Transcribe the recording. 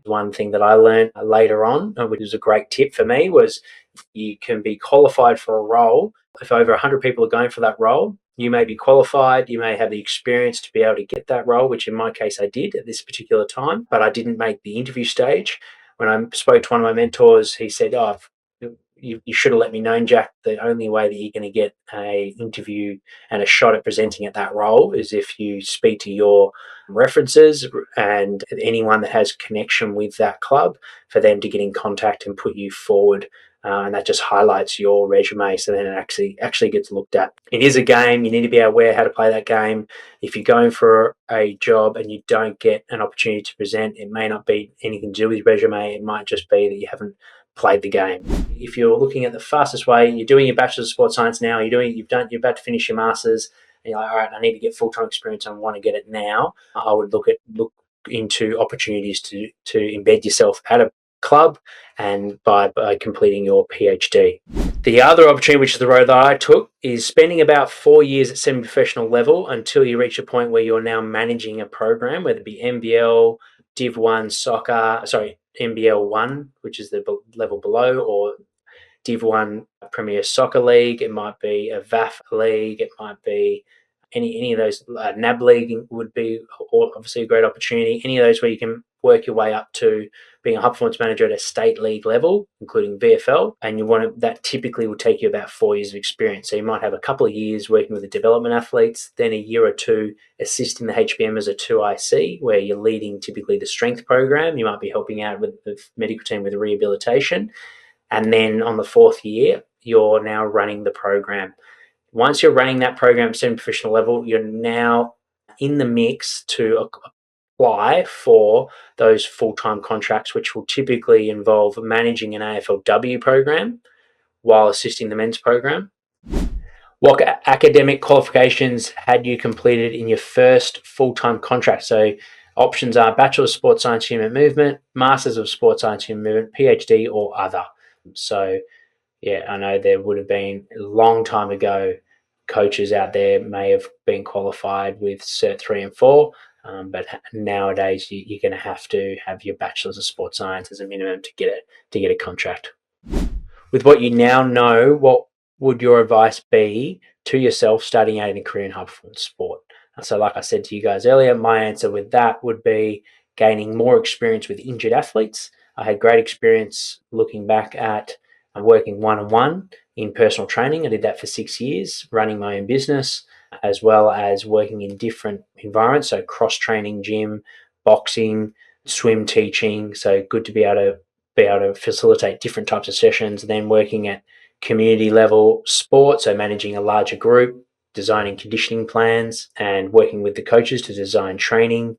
One thing that I learned later on, which was a great tip for me, was you can be qualified for a role. If over 100 people are going for that role, you may be qualified, you may have the experience to be able to get that role, which in my case I did at this particular time, but I didn't make the interview stage. When I spoke to one of my mentors, he said, "Oh, you should have let me know, Jack. The only way that you're going to get a interview and a shot at presenting at that role is if you speak to your references and anyone that has connection with that club for them to get in contact and put you forward." And that just highlights your resume, so then it actually gets looked at. It is a game. You need to be aware how to play that game. If you're going for a job and you don't get an opportunity to present, it may not be anything to do with your resume. It might just be that you haven't played the game. If you're looking at the fastest way, you're doing your Bachelor's of Sports Science now, you're about to finish your Masters, and you're like, all right, I need to get full-time experience and I want to get it now. I would look into opportunities to embed yourself at a club and by completing your PhD. The other opportunity, which is the road that I took, is spending about 4 years at semi-professional level until you reach a point where you're now managing a program, whether it be NBL, Div 1 soccer, NBL 1, which is the level below, or Div 1 Premier Soccer League. It might be a VAF league. It might be any of those. NAB League would be obviously a great opportunity. Any of those where you can work your way up to being a high performance manager at a state league level, including VFL, and that typically will take you about 4 years of experience. So you might have a couple of years working with the development athletes, then a year or two assisting the HBM as a 2IC, where you're leading typically the strength program. You might be helping out with the medical team with the rehabilitation. And then on the 4th year, you're now running the program. Once you're running that program at semi-professional level, you're now in the mix to apply for those full-time contracts, which will typically involve managing an AFLW program while assisting the men's program. What academic qualifications had you completed in your first full-time contract? So options are Bachelor of Sports Science Human Movement, Masters of Sports Science Human Movement, PhD, or other. So yeah, I know there would have been a long time ago, coaches out there may have been qualified with Cert 3 and 4, but nowadays you're going to have your Bachelor's of Sports Science as a minimum to get a contract. With what you now know, what would your advice be to yourself starting out in a career in high performance sport? So like I said to you guys earlier, my answer with that would be gaining more experience with injured athletes. I had great experience looking back at working one-on-one in personal training. I did that for 6 years, running my own business, as well as working in different environments. So cross-training, gym, boxing, swim teaching. So good to be able to facilitate different types of sessions. Then working at community level sport, so managing a larger group, designing conditioning plans, and working with the coaches to design training